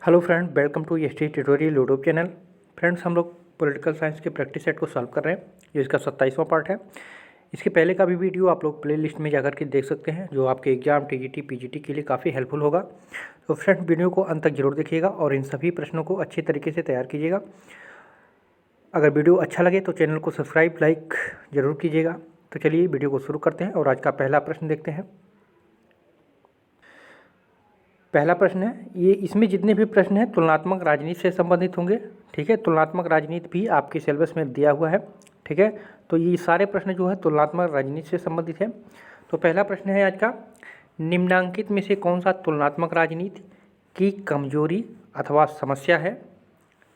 Hello friend, welcome to S T tutorial YouTube channel. Friends, हम लोग political science के practice set को solve कर रहे हैं। ये इसका 27वां पार्ट है। इसके पहले का भी वीडियो आप लोग प्ले लिस्ट में जाकर के देख सकते हैं, जो आपके एग्जाम टीजीटी पीजीटी के लिए काफ़ी हेल्पफुल होगा। तो फ्रेंड, वीडियो को अंत तक जरूर देखिएगा और इन सभी प्रश्नों को अच्छे तरीके से तैयार कीजिएगा। अगर वीडियो अच्छा लगे तो चैनल को सब्सक्राइब लाइक ज़रूर कीजिएगा। तो चलिए वीडियो को शुरू करते हैं और आज का पहला प्रश्न देखते हैं। पहला प्रश्न है, ये इसमें जितने भी प्रश्न हैं तुलनात्मक राजनीति से संबंधित होंगे। ठीक है, तुलनात्मक राजनीति भी आपके सिलेबस में दिया हुआ है। ठीक है, तो ये सारे प्रश्न जो है तुलनात्मक राजनीति से संबंधित है। तो पहला प्रश्न है आज का, निम्नांकित में से कौन सा तुलनात्मक राजनीति की कमजोरी अथवा समस्या है।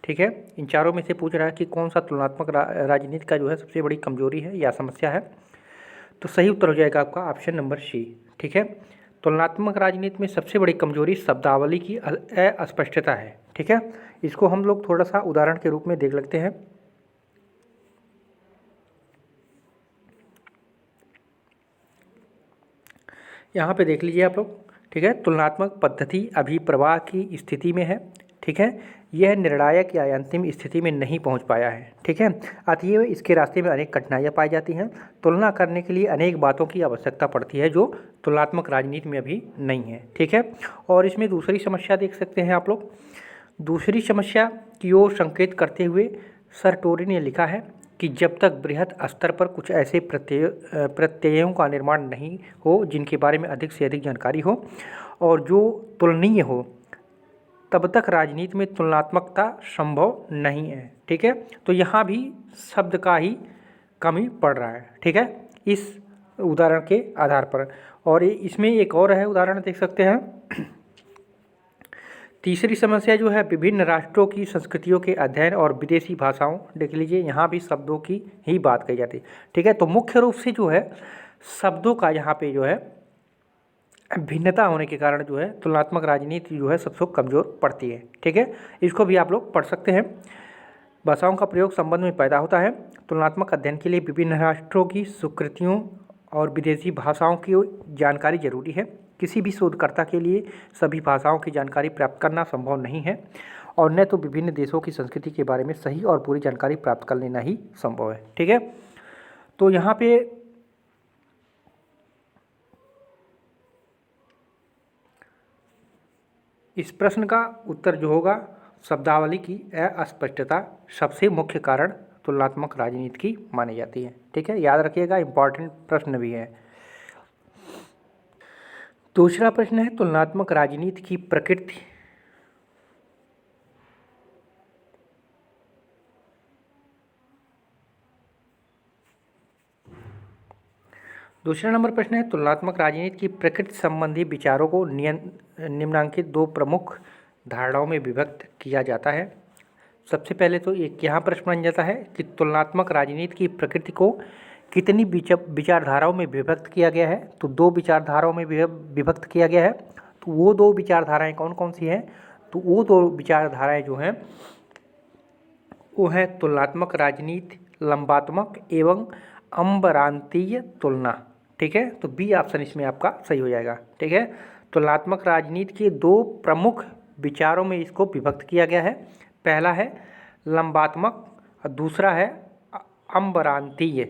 ठीक है, इन चारों में से पूछ रहा है कि कौन सा तुलनात्मक राजनीति का जो है सबसे बड़ी कमजोरी है या समस्या है। तो सही उत्तर हो जाएगा आपका ऑप्शन नंबर सी। ठीक है, तुलनात्मक राजनीति में सबसे बड़ी कमजोरी शब्दावली की अस्पष्टता है। ठीक है, इसको हम लोग थोड़ा सा उदाहरण के रूप में देख लेते हैं। यहाँ पे देख लीजिए आप लोग। ठीक है, तुलनात्मक पद्धति अभी प्रवाह की स्थिति में है। ठीक है, यह निर्णायक या अंतिम स्थिति में नहीं पहुंच पाया है। ठीक है, अतएव इसके रास्ते में अनेक कठिनाइयाँ पाई जाती हैं। तुलना करने के लिए अनेक बातों की आवश्यकता पड़ती है जो तुलनात्मक राजनीति में अभी नहीं है। ठीक है, और इसमें दूसरी समस्या देख सकते हैं आप लोग। दूसरी समस्या की ओर संकेत करते हुए सरटोरी ने लिखा है कि जब तक बृहद स्तर पर कुछ ऐसे प्रत्ययों का निर्माण नहीं हो जिनके बारे में अधिक से अधिक जानकारी हो और जो तुलनीय हो, तब तक राजनीति में तुलनात्मकता संभव नहीं है। ठीक है, तो यहाँ भी शब्द का ही कमी पड़ रहा है। ठीक है, इस उदाहरण के आधार पर। और इसमें एक और है उदाहरण देख सकते हैं। तीसरी समस्या जो है, विभिन्न राष्ट्रों की संस्कृतियों के अध्ययन और विदेशी भाषाओं। देख लीजिए, यहाँ भी शब्दों की ही बात कही जाती है। ठीक है, तो मुख्य रूप से जो है शब्दों का यहाँ पे जो है भिन्नता होने के कारण जो है तुलनात्मक राजनीति जो है सबसे कमज़ोर पड़ती है। ठीक है, इसको भी आप लोग पढ़ सकते हैं। भाषाओं का प्रयोग संबंध में पैदा होता है। तुलनात्मक अध्ययन के लिए विभिन्न राष्ट्रों की सुकृतियों और विदेशी भाषाओं की जानकारी जरूरी है। किसी भी शोधकर्ता के लिए सभी भाषाओं की जानकारी प्राप्त करना संभव नहीं है और न तो विभिन्न देशों की संस्कृति के बारे में सही और पूरी जानकारी प्राप्त कर लेना ही संभव है। ठीक है, तो यहाँ पे इस प्रश्न का उत्तर जो होगा, शब्दावली की अस्पष्टता सबसे मुख्य कारण तुलनात्मक राजनीति की मानी जाती है। ठीक है, याद रखिएगा, इम्पॉर्टेंट प्रश्न भी है। दूसरा प्रश्न है, तुलनात्मक राजनीति की प्रकृति। दूसरा नंबर प्रश्न है, तुलनात्मक राजनीति की प्रकृति संबंधी विचारों को निम्नांकित दो प्रमुख धारणाओं में विभक्त किया जाता है। सबसे पहले तो एक यहाँ प्रश्न बन जाता है कि तुलनात्मक राजनीति की प्रकृति को कितनी विचारधाराओं में विभक्त किया गया है। तो दो विचारधाराओं में विभक्त किया गया है। तो वो दो विचारधाराएं कौन कौन सी हैं? तो वो दो विचारधाराएं जो हैं वो हैं तुलनात्मक राजनीति, लंबात्मक एवं अम्बरांतीय तुलना। ठीक है, तो बी ऑप्शन इसमें आपका सही हो जाएगा। ठीक है, तुलनात्मक राजनीति के दो प्रमुख विचारों में इसको विभक्त किया गया है। पहला है लंबात्मक और दूसरा है अम्बरांतीय।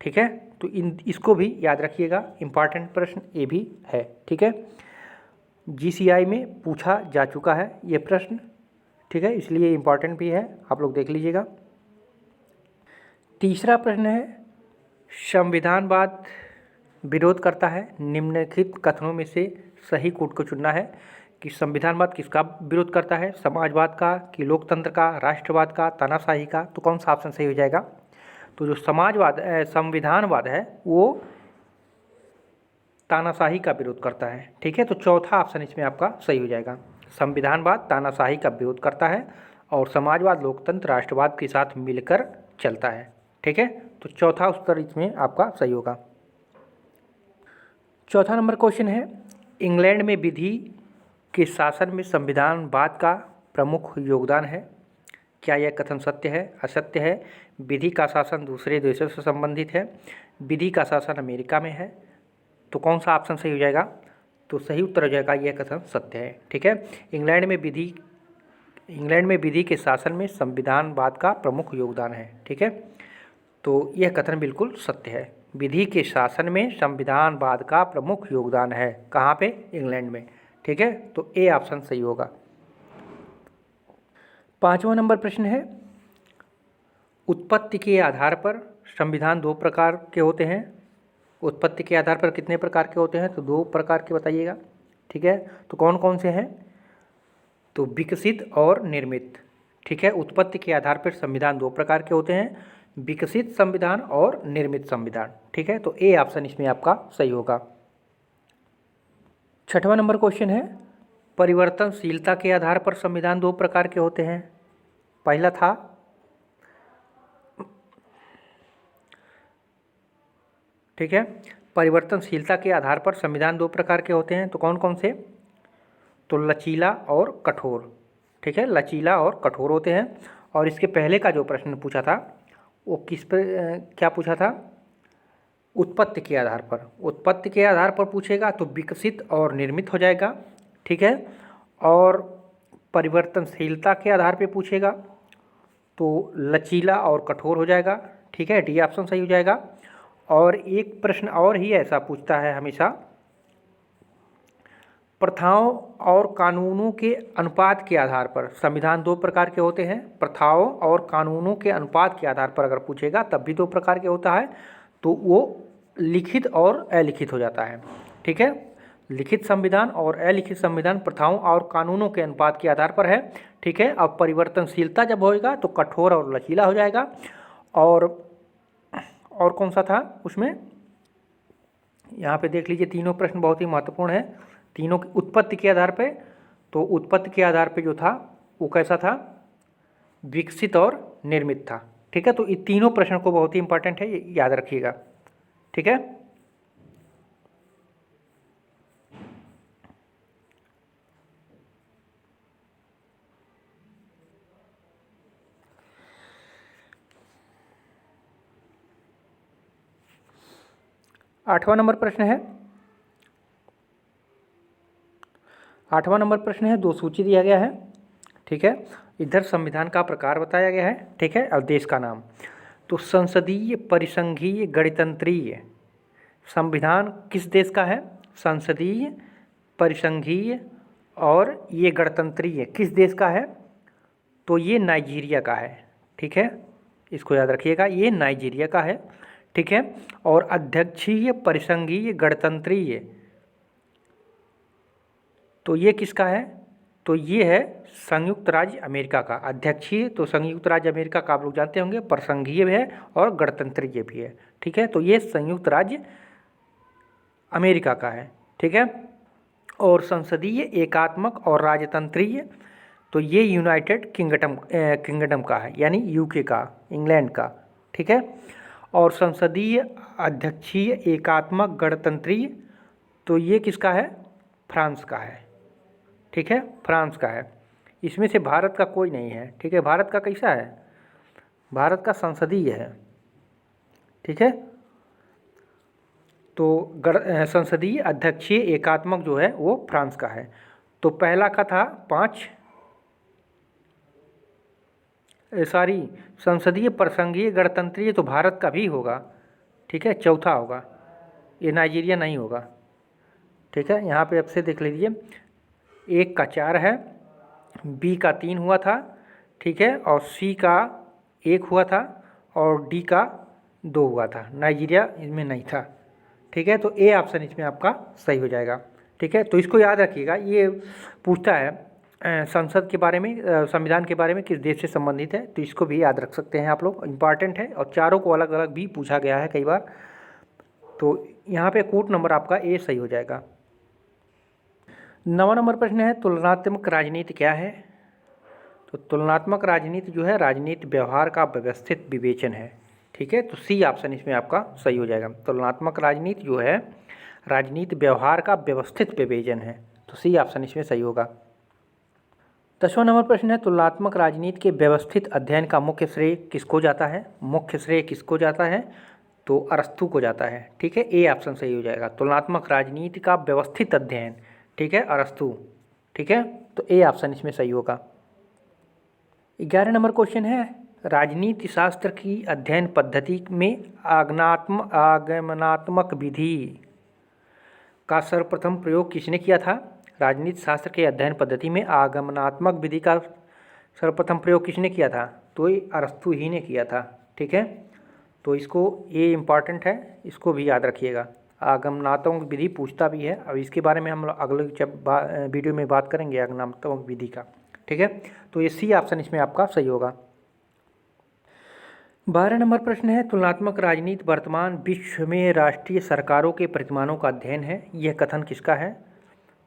ठीक है, तो इसको भी याद रखिएगा, इम्पॉर्टेंट प्रश्न ये भी है। ठीक है, जीसीआई में पूछा जा चुका है ये प्रश्न। ठीक है, इसलिए इम्पॉर्टेंट भी है, आप लोग देख लीजिएगा। तीसरा प्रश्न है, संविधानवाद विरोध करता है। निम्नलिखित कथनों में से सही कोट को चुनना है कि संविधानवाद किसका विरोध करता है, समाजवाद का कि लोकतंत्र का, राष्ट्रवाद का, तानाशाही का। तो कौन सा ऑप्शन सही हो जाएगा? तो जो संविधानवाद है वो तानाशाही का विरोध करता है। ठीक है, तो चौथा ऑप्शन इसमें आपका सही हो जाएगा। संविधानवाद तानाशाही का विरोध करता है और समाजवाद लोकतंत्र राष्ट्रवाद के साथ मिलकर चलता है। ठीक है, तो चौथा उत्तर इसमें आपका सही होगा। चौथा नंबर क्वेश्चन है, इंग्लैंड में विधि के शासन में संविधानवाद का प्रमुख योगदान है। क्या यह कथन सत्य है, असत्य है? विधि का शासन दूसरे देशों से संबंधित है। विधि का शासन अमेरिका में है। तो कौन सा ऑप्शन सही हो जाएगा? तो सही उत्तर हो जाएगा यह कथन सत्य है। ठीक है, इंग्लैंड में विधि इंग्लैंड में विधि के शासन में संविधानवाद का प्रमुख योगदान है। ठीक है, तो यह कथन बिल्कुल सत्य है। विधि के शासन में संविधानवाद का प्रमुख योगदान है। कहाँ पे? इंग्लैंड में। ठीक है, तो ए ऑप्शन सही होगा। 5वां नंबर प्रश्न है, उत्पत्ति के आधार पर संविधान दो प्रकार के होते हैं। उत्पत्ति के आधार पर कितने प्रकार के होते हैं? तो दो प्रकार के बताइएगा। ठीक है, तो कौन कौन से हैं? तो विकसित और निर्मित। ठीक है, उत्पत्ति के आधार पर संविधान दो प्रकार के होते हैं, विकसित संविधान और निर्मित संविधान। ठीक है, तो ए ऑप्शन इसमें आपका सही होगा। 6वां नंबर क्वेश्चन है, परिवर्तनशीलता के आधार पर संविधान दो प्रकार के होते हैं। पहला था ठीक है, परिवर्तनशीलता के आधार पर संविधान दो प्रकार के होते हैं, तो कौन कौन से? तो लचीला और कठोर। ठीक है, लचीला और कठोर होते हैं। और इसके पहले का जो प्रश्न पूछा था वो किस पर क्या पूछा था? उत्पत्ति के आधार पर। उत्पत्ति के आधार पर पूछेगा तो विकसित और निर्मित हो जाएगा। ठीक है, और परिवर्तनशीलता के आधार पर पूछेगा तो लचीला और कठोर हो जाएगा। ठीक है, डी ऑप्शन सही हो जाएगा। और एक प्रश्न और ही ऐसा पूछता है हमेशा, प्रथाओं और कानूनों के अनुपात के आधार पर संविधान दो प्रकार के होते हैं। प्रथाओं और कानूनों के अनुपात के आधार पर अगर पूछेगा तब भी दो प्रकार के होता है, तो वो लिखित और अलिखित हो जाता है। ठीक है, लिखित संविधान और अलिखित संविधान प्रथाओं और कानूनों के अनुपात के आधार पर है। ठीक है, अब परिवर्तनशीलता जब होएगा तो कठोर और लचीला हो जाएगा। और कौन सा था उसमें? यहाँ पे देख लीजिए, तीनों प्रश्न बहुत ही महत्वपूर्ण है। तीनों की उत्पत्ति के आधार पे, तो उत्पत्ति के आधार पे जो था वो कैसा था? विकसित और निर्मित था। ठीक है, तो ये तीनों प्रश्न को बहुत ही इंपॉर्टेंट है, ये याद रखिएगा। ठीक है, आठवां नंबर प्रश्न है। आठवां नंबर प्रश्न है, दो सूची दिया गया है। ठीक है, इधर संविधान का प्रकार बताया गया है। ठीक है, और देश का नाम। तो संसदीय, परिसंघीय, गणतंत्रीय संविधान किस देश का है? संसदीय, परिसंघीय और ये गणतंत्रीय किस देश का है? तो ये नाइजीरिया का है। ठीक है, इसको याद रखिएगा, ये नाइजीरिया का है। ठीक है, और अध्यक्षीय, परिसंघीय, गणतंत्रीय तो ये किसका है? तो ये है संयुक्त राज्य अमेरिका का। अध्यक्षीय तो संयुक्त राज्य अमेरिका का आप लोग जानते होंगे, परिसंघीय भी है और गणतंत्रीय भी है। ठीक है, तो ये संयुक्त राज्य अमेरिका का है। ठीक है, और संसदीय, एकात्मक और राजतंत्रीय तो ये यूनाइटेड किंगडम का है, यानी यूके का, इंग्लैंड का। ठीक है, और संसदीय, अध्यक्षीय, एकात्मक, गणतंत्रीय तो ये किसका है? फ्रांस का है। ठीक है, फ्रांस का है। इसमें से भारत का कोई नहीं है। ठीक है, भारत का कैसा है? भारत का संसदीय है। ठीक है, तो संसदीय, अध्यक्षीय, एकात्मक जो है वो फ्रांस का है। तो पहला का था 5 संसदीय, परिसंघीय, गणतंत्रीय तो भारत का भी होगा। ठीक है, चौथा होगा, ये नाइजीरिया नहीं होगा। ठीक है, यहाँ पे अब से देख लीजिए, 1 का 4 है, बी का 3 हुआ था। ठीक है, और सी का 1 हुआ था और डी का 2 हुआ था। नाइजीरिया इसमें नहीं था। ठीक है, तो ए ऑप्शन इसमें आपका सही हो जाएगा। ठीक है, तो इसको याद रखिएगा, ये पूछता है संसद के बारे में, संविधान के बारे में किस देश से संबंधित है, तो इसको भी याद रख सकते हैं आप लोग, इम्पॉर्टेंट है। और चारों को अलग अलग भी पूछा गया है कई बार, तो यहाँ पे कूट नंबर आपका ए सही हो जाएगा। 9वां नंबर प्रश्न है, तुलनात्मक राजनीति क्या है? तो तुलनात्मक राजनीति जो है, राजनीति व्यवहार का व्यवस्थित विवेचन है। ठीक है, तो सी ऑप्शन इसमें आपका सही हो जाएगा। तुलनात्मक राजनीति जो है, राजनीति व्यवहार का व्यवस्थित विवेचन है, तो सी ऑप्शन इसमें सही होगा। 10वां नंबर प्रश्न है, तुलनात्मक राजनीति के व्यवस्थित अध्ययन का मुख्य श्रेय किसको जाता है? मुख्य श्रेय किसको जाता है? तो अरस्तू को जाता है। ठीक है, ए ऑप्शन सही हो जाएगा। तुलनात्मक राजनीति का व्यवस्थित अध्ययन, ठीक है, अरस्तू। ठीक है, तो ए ऑप्शन इसमें सही होगा। 11 नंबर क्वेश्चन है, राजनीति शास्त्र की अध्ययन पद्धति में आगमनात्मक विधि का सर्वप्रथम प्रयोग किसने किया था? राजनीति शास्त्र के अध्ययन पद्धति में आगमनात्मक विधि का सर्वप्रथम प्रयोग किसने किया था? तो ये अरस्तु ही ने किया था। ठीक है, तो इसको, ये इम्पॉर्टेंट है, इसको भी याद रखिएगा। आगमनात्मक विधि पूछता भी है, अब इसके बारे में हम लोग अगले वीडियो में बात करेंगे आगमनात्मक विधि का। ठीक है, तो ये सी ऑप्शन इसमें आपका सही होगा। 12 नंबर प्रश्न है, तुलनात्मक राजनीति वर्तमान विश्व में राष्ट्रीय सरकारों के प्रतिमानों का अध्ययन है। यह कथन किसका है?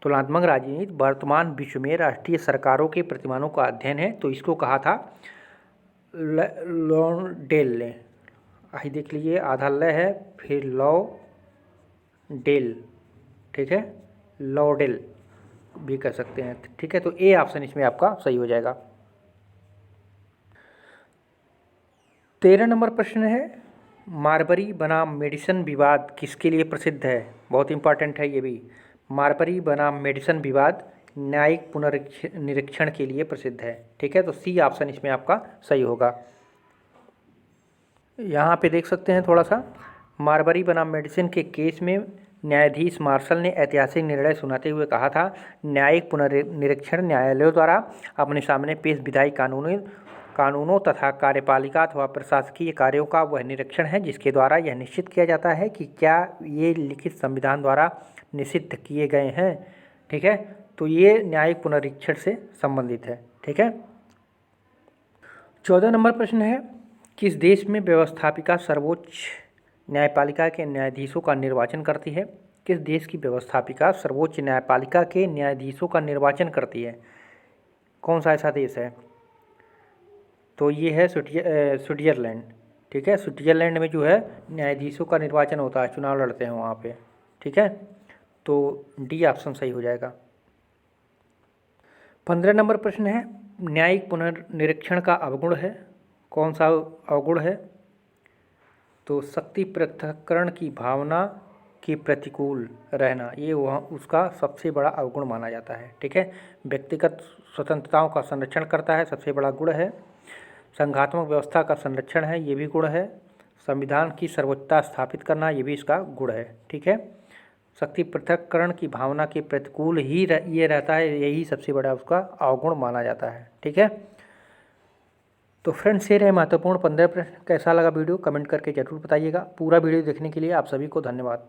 तुलनात्मक राजनीति वर्तमान विश्व में राष्ट्रीय सरकारों के प्रतिमानों का अध्ययन है, तो इसको कहा था लॉन्डेल ने। आई देख लीजिए, आधा ल है, फिर लॉडेल। ठीक है, लॉडेल भी कह सकते हैं। ठीक है, तो ए ऑप्शन इसमें आपका सही हो जाएगा। 13 नंबर प्रश्न है, मारबरी बनाम मेडिसन विवाद किसके लिए प्रसिद्ध है? बहुत इंपॉर्टेंट है ये भी। मारबरी बनाम मेडिसन विवाद न्यायिक पुनर्निरीक्षण के लिए प्रसिद्ध है। ठीक है, तो सी ऑप्शन इसमें आपका सही होगा। यहाँ पे देख सकते हैं थोड़ा सा, मारबरी बनाम मेडिसिन के केस में न्यायाधीश मार्शल ने ऐतिहासिक निर्णय सुनाते हुए कहा था, न्यायिक पुनर्निरीक्षण न्यायालयों द्वारा अपने सामने पेश विधायी कानूनों तथा कार्यपालिका अथवा प्रशासकीय कार्यों का वह निरीक्षण है जिसके द्वारा यह निश्चित किया जाता है कि क्या ये लिखित संविधान द्वारा निषिद्ध किए गए हैं। ठीक है, तो ये न्यायिक पुनरीक्षण से संबंधित है। ठीक है, 14 नंबर प्रश्न है, किस देश में व्यवस्थापिका सर्वोच्च न्यायपालिका के न्यायाधीशों का निर्वाचन करती है? किस देश की व्यवस्थापिका सर्वोच्च न्यायपालिका के न्यायाधीशों का निर्वाचन करती है? कौन सा ऐसा देश है? तो ये है स्विट्जरलैंड। ठीक है, स्विट्जरलैंड में जो है न्यायाधीशों का निर्वाचन होता है, चुनाव लड़ते हैं वहाँ पे। ठीक है, तो डी ऑप्शन सही हो जाएगा। 15 नंबर प्रश्न है, न्यायिक पुनर्निरीक्षण का अवगुण है। कौन सा अवगुण है? तो शक्ति पृथक्करण की भावना के प्रतिकूल रहना, ये वहाँ उसका सबसे बड़ा अवगुण माना जाता है। ठीक है, व्यक्तिगत स्वतंत्रताओं का संरक्षण करता है, सबसे बड़ा गुण है। संघात्मक व्यवस्था का संरक्षण है, ये भी गुण है। संविधान की सर्वोच्चता स्थापित करना, ये भी इसका गुण है। ठीक है, शक्ति पृथक्करण की भावना के प्रतिकूल ही ये रहता है, यही सबसे बड़ा उसका अवगुण माना जाता है। ठीक है, तो फ्रेंड्स ये रहे महत्वपूर्ण 15 प्रश्न। कैसा लगा वीडियो कमेंट करके जरूर बताइएगा। पूरा वीडियो देखने के लिए आप सभी को धन्यवाद।